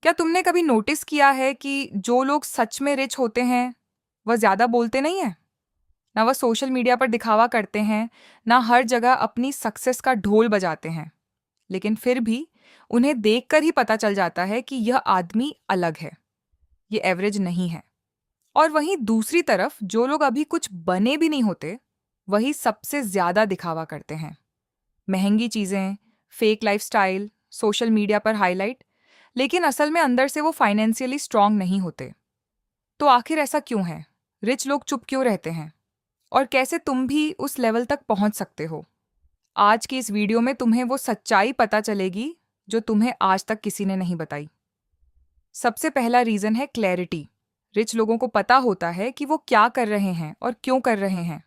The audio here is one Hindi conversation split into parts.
क्या तुमने कभी नोटिस किया है कि जो लोग सच में रिच होते हैं वह ज़्यादा बोलते नहीं हैं? ना वह सोशल मीडिया पर दिखावा करते हैं, ना हर जगह अपनी सक्सेस का ढोल बजाते हैं। लेकिन फिर भी उन्हें देखकर ही पता चल जाता है कि यह आदमी अलग है, ये एवरेज नहीं है। और वहीं दूसरी तरफ जो लोग अभी कुछ बने भी नहीं होते, वही सबसे ज़्यादा दिखावा करते हैं। महंगी चीज़ें, फेक लाइफस्टाइल, सोशल मीडिया पर हाईलाइट, लेकिन असल में अंदर से वो फाइनेंशियली स्ट्रांग नहीं होते। तो आखिर ऐसा क्यों है? रिच लोग चुप क्यों रहते हैं? और कैसे तुम भी उस लेवल तक पहुंच सकते हो? आज की इस वीडियो में तुम्हें वो सच्चाई पता चलेगी जो तुम्हें आज तक किसी ने नहीं बताई। सबसे पहला रीज़न है क्लैरिटी। रिच लोगों को पता होता है कि वो क्या कर रहे हैं और क्यों कर रहे हैं।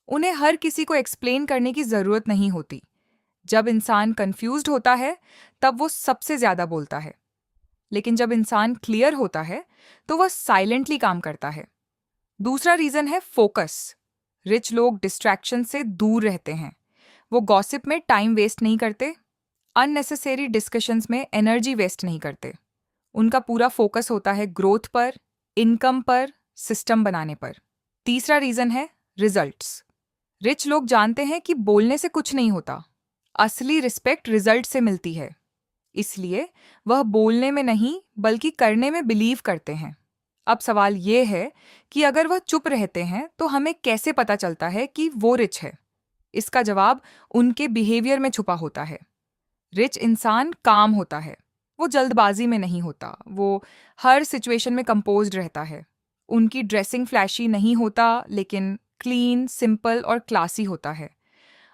उन्हें हर किसी को एक्सप्लेन करने की ज़रूरत नहीं होती। जब इंसान कंफ्यूज्ड होता है, तब वो सबसे ज़्यादा बोलता है। लेकिन जब इंसान क्लियर होता है, तो वह साइलेंटली काम करता है। दूसरा रीज़न है फोकस। रिच लोग डिस्ट्रैक्शन से दूर रहते हैं। वो गॉसिप में टाइम वेस्ट नहीं करते, अननेसेसरी डिस्कशंस में एनर्जी वेस्ट नहीं करते। उनका पूरा फोकस होता है ग्रोथ पर, इनकम पर, सिस्टम बनाने पर। तीसरा रीज़न है रिजल्ट्स। रिच लोग जानते हैं कि बोलने से कुछ नहीं होता, असली रिस्पेक्ट रिजल्ट से मिलती है। इसलिए वह बोलने में नहीं बल्कि करने में बिलीव करते हैं। अब सवाल ये है कि अगर वह चुप रहते हैं तो हमें कैसे पता चलता है कि वो रिच है? इसका जवाब उनके बिहेवियर में छुपा होता है। रिच इंसान काम होता है। वो जल्दबाजी में नहीं होता। वो हर सिचुएशन में कंपोज्ड रहता है। उनकी ड्रेसिंग फ्लैशी नहीं होता, लेकिन क्लीन, सिंपल और क्लासी होता है।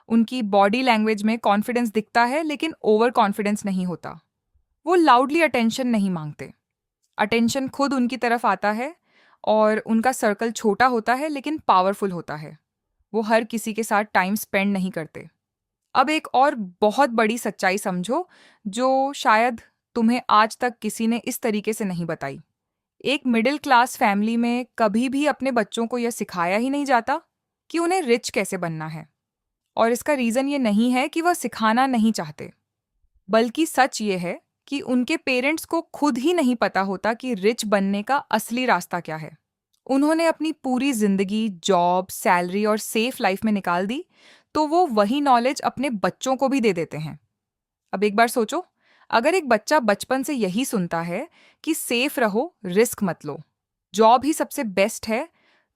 उनकी बॉडी लैंग्वेज में कॉन्फिडेंस दिखता है, लेकिन ओवर कॉन्फिडेंस नहीं होता। वो लाउडली अटेंशन नहीं मांगते। अटेंशन खुद उनकी तरफ आता है। और उनका सर्कल छोटा होता है लेकिन पावरफुल होता है। वो हर किसी के साथ टाइम स्पेंड नहीं करते। अब एक और बहुत बड़ी सच्चाई समझो, जो शायद तुम्हें आज तक किसी ने इस तरीके से नहीं बताई। एक मिडिल क्लास फैमिली में कभी भी अपने बच्चों को यह सिखाया ही नहीं जाता कि उन्हें रिच कैसे बनना है। और इसका रीज़न ये नहीं है कि वह सिखाना नहीं चाहते, बल्कि सच ये है कि उनके पेरेंट्स को खुद ही नहीं पता होता कि रिच बनने का असली रास्ता क्या है। उन्होंने अपनी पूरी जिंदगी जॉब, सैलरी और सेफ लाइफ में निकाल दी, तो वो वही नॉलेज अपने बच्चों को भी दे देते हैं। अब एक बार सोचो, अगर एक बच्चा बचपन से यही सुनता है कि सेफ रहो, रिस्क मत लो, जॉब ही सबसे बेस्ट है,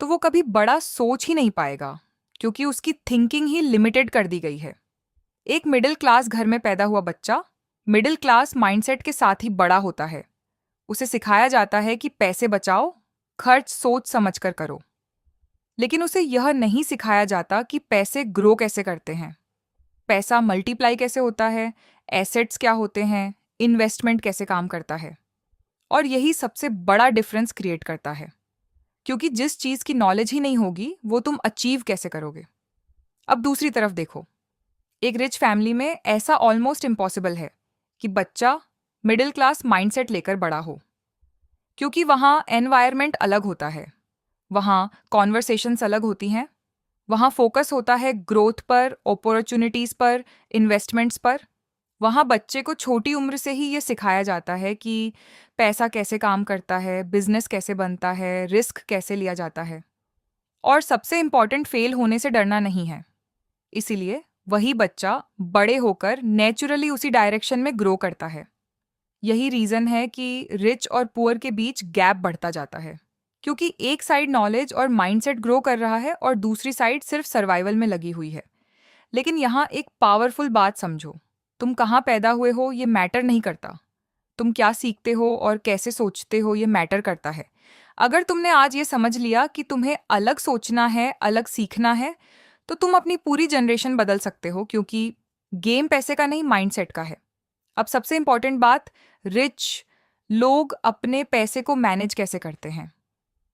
तो वो कभी बड़ा सोच ही नहीं पाएगा, क्योंकि उसकी थिंकिंग ही लिमिटेड कर दी गई है। एक मिडिल क्लास घर में पैदा हुआ बच्चा मिडिल क्लास माइंडसेट के साथ ही बड़ा होता है। उसे सिखाया जाता है कि पैसे बचाओ, खर्च सोच समझकर करो। लेकिन उसे यह नहीं सिखाया जाता कि पैसे ग्रो कैसे करते हैं, पैसा मल्टीप्लाई कैसे होता है, एसेट्स क्या होते हैं, इन्वेस्टमेंट कैसे काम करता है। और यही सबसे बड़ा डिफरेंस क्रिएट करता है, क्योंकि जिस चीज़ की नॉलेज ही नहीं होगी, वो तुम अचीव कैसे करोगे। अब दूसरी तरफ देखो, एक रिच फैमिली में ऐसा ऑलमोस्ट इम्पॉसिबल है कि बच्चा मिडिल क्लास माइंडसेट लेकर बड़ा हो, क्योंकि वहाँ एनवायरनमेंट अलग होता है, वहाँ कॉन्वर्सेशंस अलग होती हैं, वहाँ फोकस होता है ग्रोथ पर, अपॉर्चुनिटीज़ पर, इन्वेस्टमेंट्स पर। वहाँ बच्चे को छोटी उम्र से ही ये सिखाया जाता है कि पैसा कैसे काम करता है, बिजनेस कैसे बनता है, रिस्क कैसे लिया जाता है। और सबसे इम्पॉर्टेंट, फेल होने से डरना नहीं है। इसीलिए वही बच्चा बड़े होकर नेचुरली उसी डायरेक्शन में ग्रो करता है। यही रीज़न है कि रिच और पुअर के बीच गैप बढ़ता जाता है, क्योंकि एक साइड नॉलेज और माइंडसेट ग्रो कर रहा है और दूसरी साइड सिर्फ सर्वाइवल में लगी हुई है। लेकिन यहाँ एक पावरफुल बात समझो, तुम कहाँ पैदा हुए हो ये मैटर नहीं करता, तुम क्या सीखते हो और कैसे सोचते हो ये मैटर करता है। अगर तुमने आज ये समझ लिया कि तुम्हें अलग सोचना है, अलग सीखना है, तो तुम अपनी पूरी जनरेशन बदल सकते हो, क्योंकि गेम पैसे का नहीं, माइंडसेट का है। अब सबसे इंपॉर्टेंट बात, रिच लोग अपने पैसे को मैनेज कैसे करते हैं।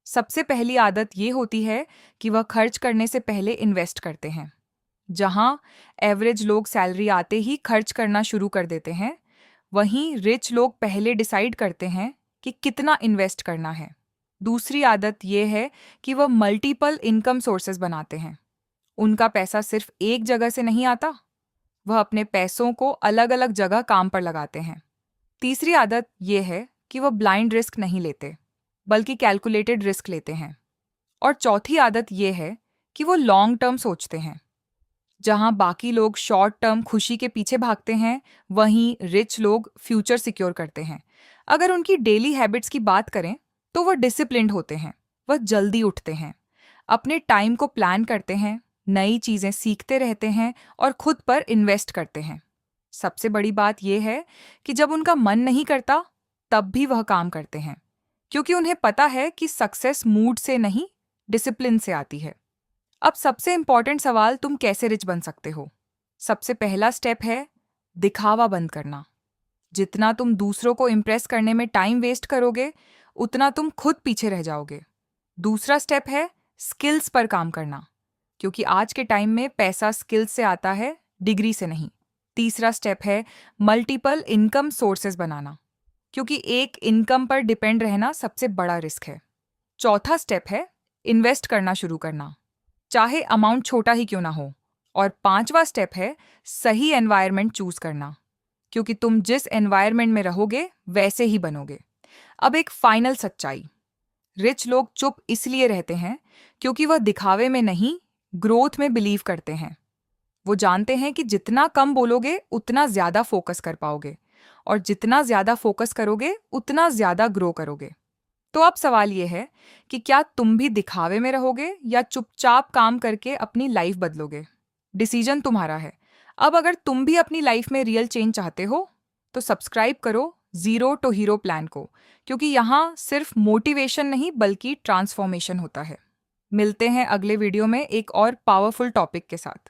सबसे पहली आदत ये होती है कि वह खर्च करने से पहले इन्वेस्ट करते हैं। जहां एवरेज लोग सैलरी आते ही खर्च करना शुरू कर देते हैं, वहीं रिच लोग पहले डिसाइड करते हैं कि कितना इन्वेस्ट करना है। दूसरी आदत ये है कि वह मल्टीपल इनकम सोर्सेज बनाते हैं। उनका पैसा सिर्फ एक जगह से नहीं आता, वह अपने पैसों को अलग अलग जगह काम पर लगाते हैं। तीसरी आदत यह है कि वो ब्लाइंड रिस्क नहीं लेते, बल्कि कैलकुलेटेड रिस्क लेते हैं। और चौथी आदत ये है कि वो लॉन्ग टर्म सोचते हैं। जहां बाकी लोग शॉर्ट टर्म खुशी के पीछे भागते हैं, वहीं रिच लोग फ्यूचर सिक्योर करते हैं। अगर उनकी डेली हैबिट्स की बात करें तो वो डिसिप्लिन्ड होते हैं, वह जल्दी उठते हैं, अपने टाइम को प्लान करते हैं, नई चीज़ें सीखते रहते हैं और खुद पर इन्वेस्ट करते हैं। सबसे बड़ी बात यह है कि जब उनका मन नहीं करता तब भी वह काम करते हैं, क्योंकि उन्हें पता है कि सक्सेस मूड से नहीं, डिसिप्लिन से आती है। अब सबसे इंपॉर्टेंट सवाल, तुम कैसे रिच बन सकते हो? सबसे पहला स्टेप है दिखावा बंद करना। जितना तुम दूसरों को इम्प्रेस करने में टाइम वेस्ट करोगे, उतना तुम खुद पीछे रह जाओगे। दूसरा स्टेप है स्किल्स पर काम करना, क्योंकि आज के टाइम में पैसा स्किल्स से आता है, डिग्री से नहीं। तीसरा स्टेप है मल्टीपल इनकम सोर्सेज बनाना, क्योंकि एक इनकम पर डिपेंड रहना सबसे बड़ा रिस्क है। चौथा स्टेप है इन्वेस्ट करना शुरू करना, चाहे अमाउंट छोटा ही क्यों ना हो। और पांचवा स्टेप है सही एनवायरनमेंट चूज करना, क्योंकि तुम जिस एनवायरनमेंट में रहोगे वैसे ही बनोगे। अब एक फाइनल सच्चाई, रिच लोग चुप इसलिए रहते हैं क्योंकि वह दिखावे में नहीं, ग्रोथ में बिलीव करते हैं। वो जानते हैं कि जितना कम बोलोगे उतना ज्यादा फोकस कर पाओगे, और जितना ज्यादा फोकस करोगे उतना ज्यादा ग्रो करोगे। तो अब सवाल ये है कि क्या तुम भी दिखावे में रहोगे या चुपचाप काम करके अपनी लाइफ बदलोगे? डिसीजन तुम्हारा है। अब अगर तुम भी अपनी लाइफ में रियल चेंज चाहते हो तो सब्सक्राइब करो जीरो टू हीरो प्लान को, क्योंकि यहाँ सिर्फ मोटिवेशन नहीं बल्कि ट्रांसफॉर्मेशन होता है। मिलते हैं अगले वीडियो में एक और पावरफुल टॉपिक के साथ।